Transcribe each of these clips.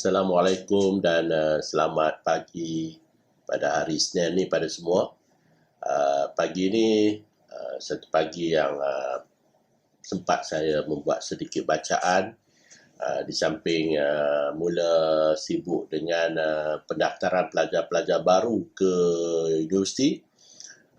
Assalamualaikum dan selamat pagi pada hari Isnin ni pada semua. Pagi ini satu pagi yang sempat saya membuat sedikit bacaan di samping mula sibuk dengan pendaftaran pelajar-pelajar baru ke universiti.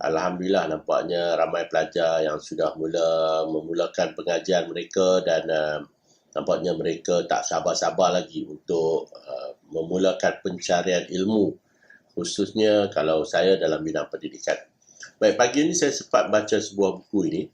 Alhamdulillah nampaknya ramai pelajar yang sudah memulakan pengajian mereka dan nampaknya mereka tak sabar-sabar lagi untuk memulakan pencarian ilmu, khususnya kalau saya dalam bidang pendidikan. Baik, pagi ini saya sempat baca sebuah buku ini,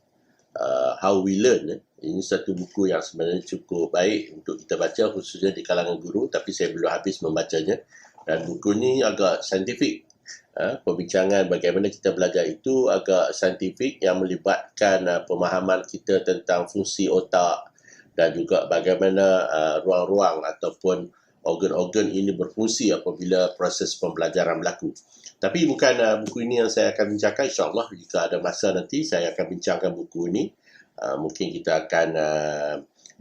How We Learn. Ini satu buku yang sebenarnya cukup baik untuk kita baca, khususnya di kalangan guru, tapi saya belum habis membacanya. Dan buku ini agak saintifik. Perbincangan bagaimana kita belajar itu agak saintifik yang melibatkan pemahaman kita tentang fungsi otak, dan juga bagaimana ruang-ruang ataupun organ-organ ini berfungsi apabila proses pembelajaran berlaku. Tapi bukan buku ini yang saya akan bincangkan. InsyaAllah jika ada masa nanti saya akan bincangkan buku ini. Mungkin kita akan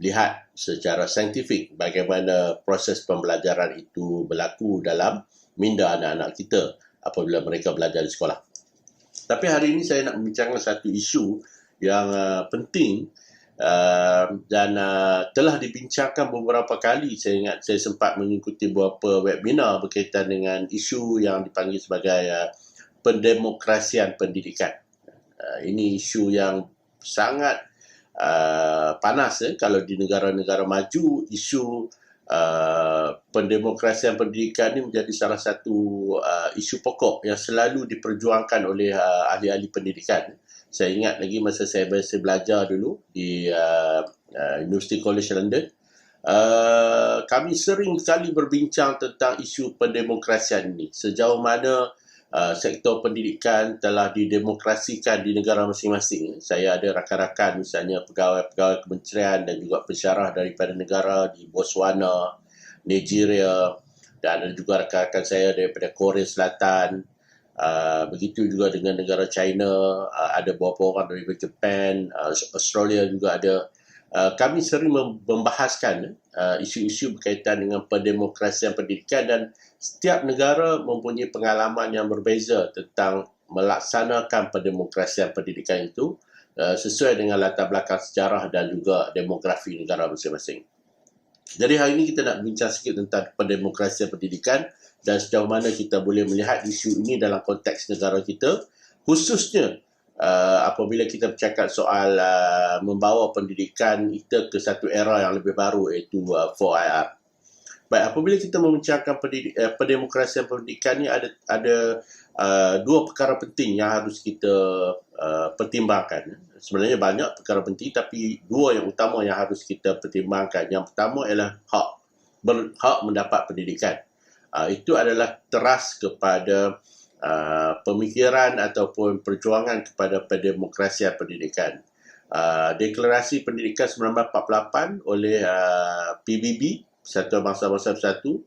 lihat secara saintifik bagaimana proses pembelajaran itu berlaku dalam minda anak-anak kita apabila mereka belajar di sekolah. Tapi hari ini saya nak membincangkan satu isu yang penting dan telah dibincangkan beberapa kali. Saya ingat saya sempat mengikuti beberapa webinar berkaitan dengan isu yang dipanggil sebagai pendemokrasian pendidikan. Ini isu yang sangat panas kalau di negara-negara maju. Isu pendemokrasian pendidikan ini menjadi salah satu isu pokok yang selalu diperjuangkan oleh ahli-ahli pendidikan. Saya ingat lagi masa saya belajar dulu di University College London, kami sering sekali berbincang tentang isu pendemokrasian ini. Sejauh mana sektor pendidikan telah didemokrasikan di negara masing-masing. Saya ada rakan-rakan misalnya pegawai-pegawai kementerian dan juga pensyarah daripada negara di Botswana, Nigeria, dan ada juga rakan-rakan saya daripada Korea Selatan. Begitu juga dengan negara China, ada beberapa orang dari Japan, Australia juga ada. Kami sering membahaskan isu-isu berkaitan dengan pendemokrasian pendidikan, dan setiap negara mempunyai pengalaman yang berbeza tentang melaksanakan pendemokrasian pendidikan itu sesuai dengan latar belakang sejarah dan juga demografi negara masing-masing. Jadi hari ini kita nak bincang sikit tentang pendemokrasian pendidikan dan sejauh mana kita boleh melihat isu ini dalam konteks negara kita, khususnya apabila kita bercakap soal membawa pendidikan kita ke satu era yang lebih baru, iaitu 4IR. Baik, apabila kita membincangkan pendemokrasian pendidikan ini, ada dua perkara penting yang harus kita pertimbangkan. Sebenarnya banyak perkara penting, tapi dua yang utama yang harus kita pertimbangkan. Yang pertama ialah hak mendapat pendidikan. Itu adalah teras kepada pemikiran ataupun perjuangan kepada pendemokrasian pendidikan. Deklarasi Pendidikan 1948 oleh PBB, Persatuan Bangsa-Bangsa Bersatu,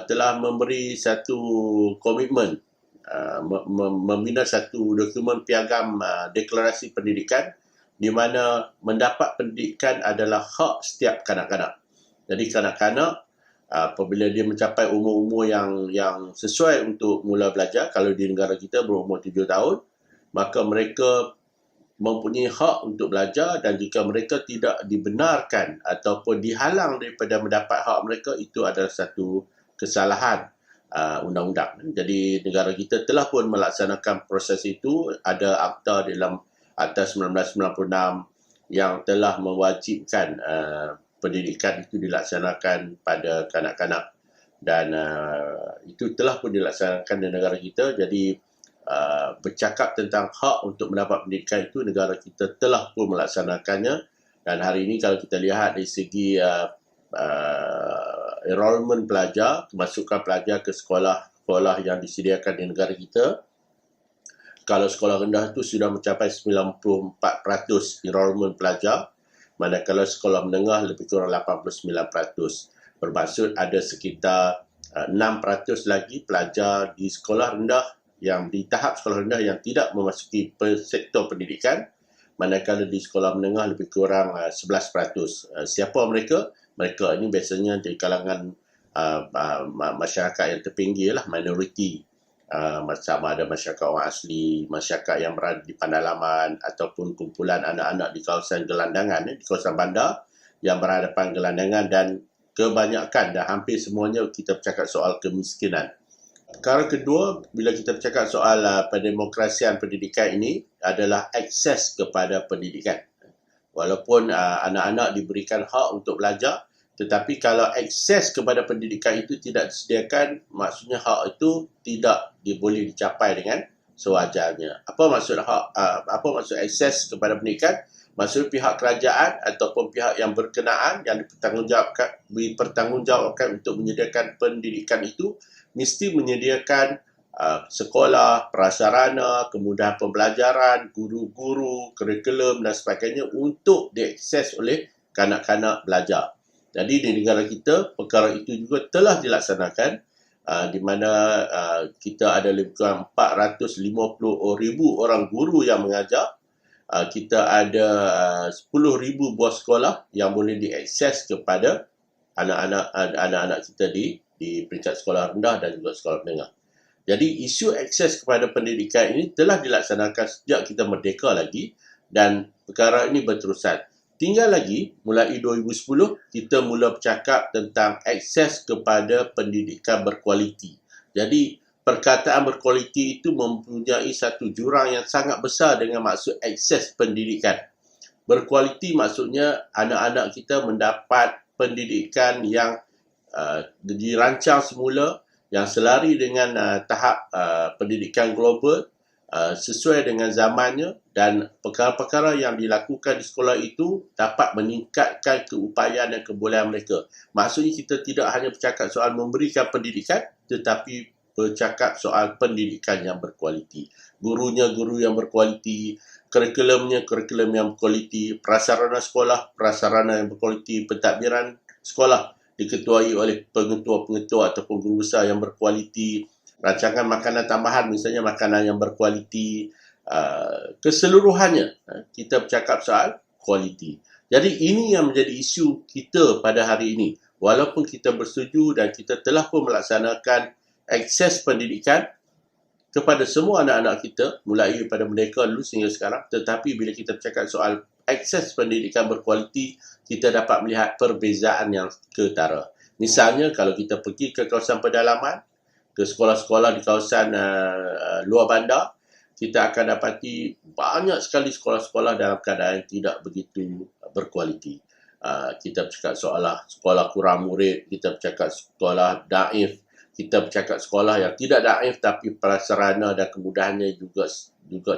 telah memberi satu komitmen, membina satu dokumen piagam deklarasi pendidikan di mana mendapat pendidikan adalah hak setiap kanak-kanak. Jadi kanak-kanak apabila dia mencapai umur-umur yang sesuai untuk mula belajar, kalau di negara kita berumur 7 tahun, maka mereka mempunyai hak untuk belajar, dan jika mereka tidak dibenarkan ataupun dihalang daripada mendapat hak mereka, itu adalah satu kesalahan undang-undang. Jadi negara kita telah pun melaksanakan proses itu. Ada akta dalam Akta 1996 yang telah mewajibkan pendidikan itu dilaksanakan pada kanak-kanak, dan itu telah pun dilaksanakan di negara kita. Jadi bercakap tentang hak untuk mendapat pendidikan itu, negara kita telah pun melaksanakannya. Dan hari ini kalau kita lihat dari segi enrollment pelajar, kemasukan pelajar ke sekolah yang disediakan di negara kita, kalau sekolah rendah itu sudah mencapai 94% enrollment pelajar, manakala sekolah menengah lebih kurang 89%. Bermaksud ada sekitar 6% lagi pelajar di sekolah rendah, yang di tahap sekolah rendah yang tidak memasuki sektor pendidikan, manakala di sekolah menengah lebih kurang 11%. Siapa mereka? Mereka ini biasanya dari kalangan masyarakat yang terpinggir lah, minoriti. Sama ada masyarakat orang asli, masyarakat yang berada di pedalaman ataupun kumpulan anak-anak di kawasan gelandangan, di kawasan bandar yang berhadapan gelandangan, dan kebanyakan dan hampir semuanya kita bercakap soal kemiskinan. Perkara kedua, bila kita bercakap soal pendemokrasian pendidikan ini adalah akses kepada pendidikan. Walaupun anak-anak diberikan hak untuk belajar, tetapi kalau akses kepada pendidikan itu tidak disediakan, maksudnya hak itu tidak boleh dicapai dengan sewajarnya. Apa maksud akses kepada pendidikan? Maksud pihak kerajaan ataupun pihak yang berkenaan yang dipertanggungjawabkan untuk menyediakan pendidikan itu mesti menyediakan sekolah, prasarana, kemudahan pembelajaran, guru-guru, kurikulum dan sebagainya untuk diakses oleh kanak-kanak belajar. Jadi di negara kita, perkara itu juga telah dilaksanakan, di mana kita ada lebih kurang 450,000 orang guru yang mengajar. Kita ada 10,000 buah sekolah yang boleh diakses kepada anak-anak kita di peringkat sekolah rendah dan juga sekolah menengah. Jadi isu akses kepada pendidikan ini telah dilaksanakan sejak kita merdeka lagi, dan perkara ini berterusan. Tinggal lagi, mulai 2010, kita mula bercakap tentang akses kepada pendidikan berkualiti. Jadi, perkataan berkualiti itu mempunyai satu jurang yang sangat besar dengan maksud akses pendidikan. Berkualiti maksudnya anak-anak kita mendapat pendidikan yang dirancang semula, yang selari dengan tahap pendidikan global, sesuai dengan zamannya, dan perkara-perkara yang dilakukan di sekolah itu dapat meningkatkan keupayaan dan kebolehan mereka. Maksudnya kita tidak hanya bercakap soal memberikan pendidikan, tetapi bercakap soal pendidikan yang berkualiti. Gurunya guru yang berkualiti, kurikulumnya kurikulum yang berkualiti, prasarana sekolah, prasarana yang berkualiti, pentadbiran sekolah diketuai oleh pengetua-pengetua ataupun guru besar yang berkualiti, rancangan makanan tambahan, misalnya makanan yang berkualiti, keseluruhannya kita bercakap soal kualiti. Jadi ini yang menjadi isu kita pada hari ini. Walaupun kita bersetuju dan kita telah pun melaksanakan akses pendidikan kepada semua anak-anak kita, mulai daripada merdeka dulu sehingga sekarang, tetapi bila kita bercakap soal akses pendidikan berkualiti, kita dapat melihat perbezaan yang ketara. Misalnya, kalau kita pergi ke kawasan pedalaman, ke sekolah-sekolah di kawasan luar bandar, kita akan dapati banyak sekali sekolah-sekolah dalam keadaan yang tidak begitu berkualiti. Kita bercakap soal sekolah kurang murid, kita bercakap sekolah daif, kita bercakap sekolah yang tidak daif tapi prasarana dan kemudahannya juga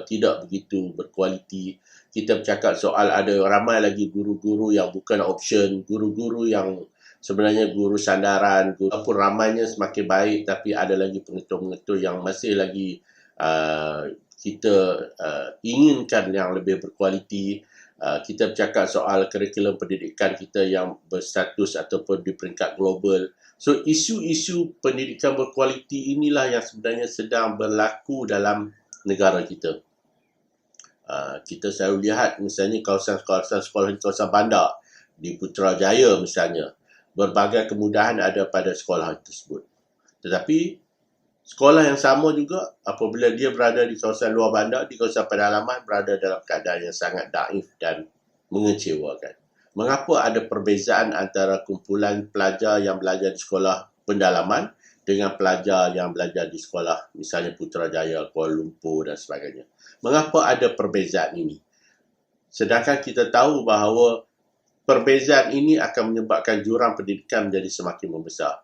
tidak begitu berkualiti. Kita bercakap soal ada ramai lagi guru-guru yang bukan option, guru-guru yang sebenarnya guru sandaran, walaupun ramainya semakin baik, tapi ada lagi pengetua-pengetua yang masih lagi kita inginkan yang lebih berkualiti. Kita bercakap soal kurikulum pendidikan kita yang berstatus ataupun di peringkat global. So, isu-isu pendidikan berkualiti inilah yang sebenarnya sedang berlaku dalam negara kita. Kita selalu lihat misalnya kawasan-kawasan sekolah di kawasan bandar, di Putrajaya misalnya, berbagai kemudahan ada pada sekolah tersebut. Tetapi sekolah yang sama juga apabila dia berada di kawasan luar bandar, di kawasan pedalaman, berada dalam keadaan yang sangat daif dan mengecewakan. Mengapa ada perbezaan antara kumpulan pelajar yang belajar di sekolah pendalaman dengan pelajar yang belajar di sekolah misalnya Putrajaya, Kuala Lumpur dan sebagainya? Mengapa ada perbezaan ini? Sedangkan kita tahu bahawa perbezaan ini akan menyebabkan jurang pendidikan menjadi semakin membesar.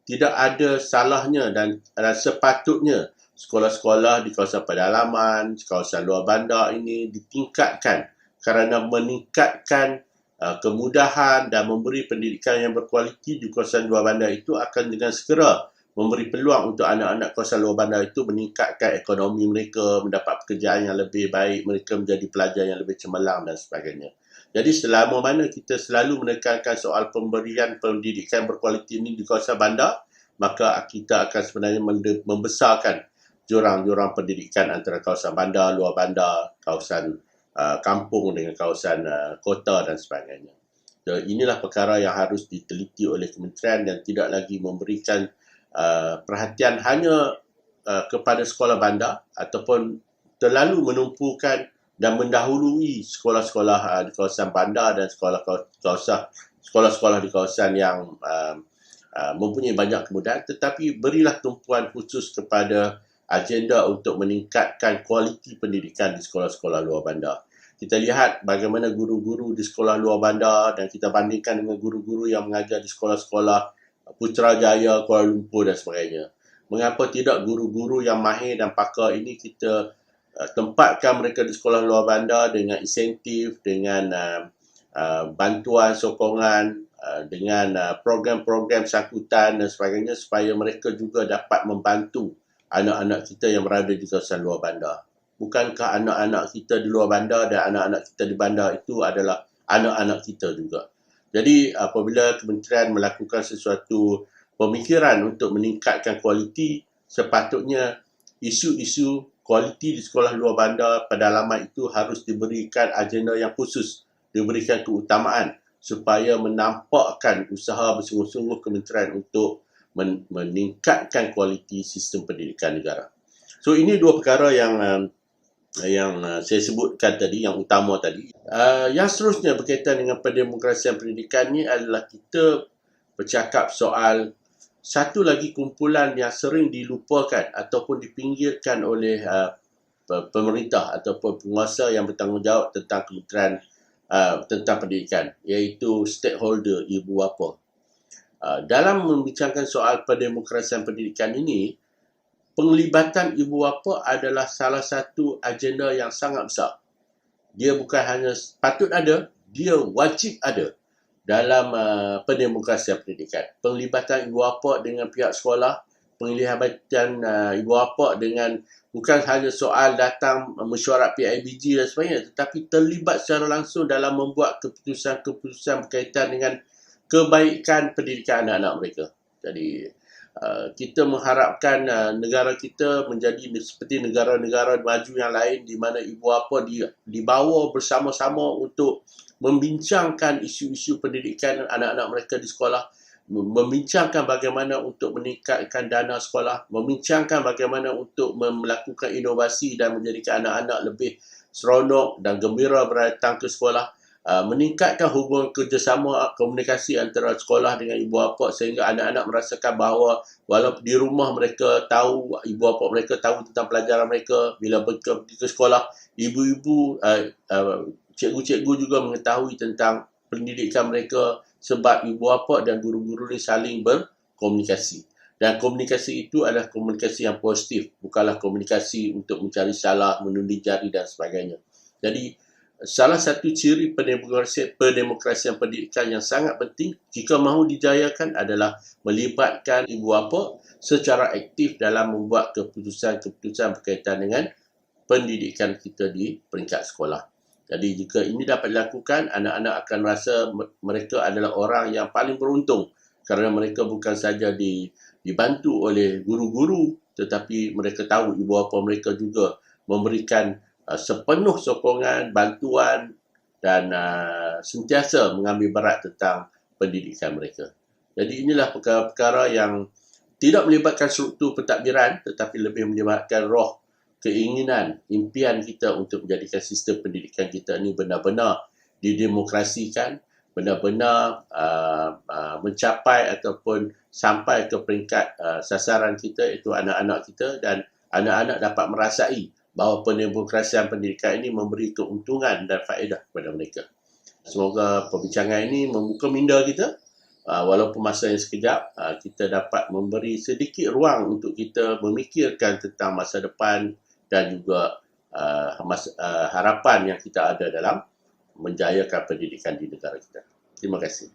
Tidak ada salahnya dan sepatutnya sekolah-sekolah di kawasan pedalaman, kawasan luar bandar ini ditingkatkan kerana meningkatkan kemudahan dan memberi pendidikan yang berkualiti di kawasan luar bandar itu akan dengan segera memberi peluang untuk anak-anak kawasan luar bandar itu meningkatkan ekonomi mereka, mendapat pekerjaan yang lebih baik, mereka menjadi pelajar yang lebih cemerlang dan sebagainya. Jadi selama mana kita selalu menekankan soal pemberian pendidikan berkualiti ini di kawasan bandar, maka kita akan sebenarnya membesarkan jurang-jurang pendidikan antara kawasan bandar, luar bandar, kawasan kampung dengan kawasan kota dan sebagainya. Inilah perkara yang harus diteliti oleh kementerian dan tidak lagi memberikan perhatian hanya kepada sekolah bandar ataupun terlalu menumpukan dan mendahului sekolah-sekolah di kawasan bandar dan sekolah-sekolah di kawasan yang mempunyai banyak kemudahan, tetapi berilah tumpuan khusus kepada agenda untuk meningkatkan kualiti pendidikan di sekolah-sekolah luar bandar. Kita lihat bagaimana guru-guru di sekolah luar bandar dan kita bandingkan dengan guru-guru yang mengajar di sekolah-sekolah Putrajaya, Kuala Lumpur dan sebagainya. Mengapa tidak guru-guru yang mahir dan pakar ini kita tempatkan mereka di sekolah luar bandar dengan insentif, dengan bantuan, sokongan, dengan program-program sangkutan dan sebagainya supaya mereka juga dapat membantu anak-anak kita yang berada di kawasan luar bandar. Bukankah anak-anak kita di luar bandar dan anak-anak kita di bandar itu adalah anak-anak kita juga? Jadi apabila kementerian melakukan sesuatu pemikiran untuk meningkatkan kualiti, sepatutnya isu-isu kualiti di sekolah luar bandar pedalaman itu harus diberikan agenda yang khusus, diberikan keutamaan supaya menampakkan usaha bersungguh-sungguh kementerian untuk meningkatkan kualiti sistem pendidikan negara. So ini dua perkara yang saya sebutkan tadi, yang utama tadi. Yang seterusnya berkaitan dengan pendemokrasian pendidikan ni adalah kita bercakap soal satu lagi kumpulan yang sering dilupakan ataupun dipinggirkan oleh pemerintah ataupun penguasa yang bertanggungjawab tentang kementerian tentang pendidikan, iaitu stakeholder, ibu bapa. Dalam membincangkan soal pendemokrasian pendidikan ini, penglibatan ibu bapa adalah salah satu agenda yang sangat besar. Dia bukan hanya patut ada, dia wajib ada dalam pendemokrasian pendidikan. Penglibatan ibu bapa dengan pihak sekolah, penglibatan ibu bapa dengan bukan hanya soal datang mesyuarat PIBG dan sebagainya, tetapi terlibat secara langsung dalam membuat keputusan-keputusan berkaitan dengan kebaikan pendidikan anak-anak mereka. Jadi kita mengharapkan negara kita menjadi seperti negara-negara maju yang lain di mana ibu bapa dibawa bersama-sama untuk membincangkan isu-isu pendidikan anak-anak mereka di sekolah, membincangkan bagaimana untuk meningkatkan dana sekolah, membincangkan bagaimana untuk melakukan inovasi dan menjadikan anak-anak lebih seronok dan gembira berdatang ke sekolah. Meningkatkan hubungan kerjasama komunikasi antara sekolah dengan ibu bapa sehingga anak-anak merasakan bahawa walaupun di rumah mereka tahu, ibu bapa mereka tahu tentang pelajaran mereka, bila pergi ke sekolah, ibu-ibu, cikgu-cikgu juga mengetahui tentang pendidikan mereka sebab ibu bapa dan guru-guru ni saling berkomunikasi. Dan komunikasi itu adalah komunikasi yang positif, bukanlah komunikasi untuk mencari salah, menunding jari dan sebagainya. Jadi salah satu ciri pendemokrasian pendidikan yang sangat penting jika mahu dijayakan adalah melibatkan ibu bapa secara aktif dalam membuat keputusan-keputusan berkaitan dengan pendidikan kita di peringkat sekolah. Jadi jika ini dapat dilakukan, anak-anak akan rasa mereka adalah orang yang paling beruntung kerana mereka bukan saja dibantu oleh guru-guru, tetapi mereka tahu ibu bapa mereka juga memberikan sepenuh sokongan, bantuan dan sentiasa mengambil berat tentang pendidikan mereka. Jadi inilah perkara-perkara yang tidak melibatkan struktur pentadbiran tetapi lebih melibatkan roh, keinginan, impian kita untuk menjadikan sistem pendidikan kita ini benar-benar didemokrasikan, benar-benar mencapai ataupun sampai ke peringkat sasaran kita iaitu anak-anak kita dan anak-anak dapat merasai bahawa pendemokrasian pendidikan ini memberi keuntungan dan faedah kepada mereka. Semoga perbincangan ini membuka minda kita, walaupun masa yang sekejap, kita dapat memberi sedikit ruang untuk kita memikirkan tentang masa depan dan juga harapan yang kita ada dalam menjayakan pendidikan di negara kita. Terima kasih.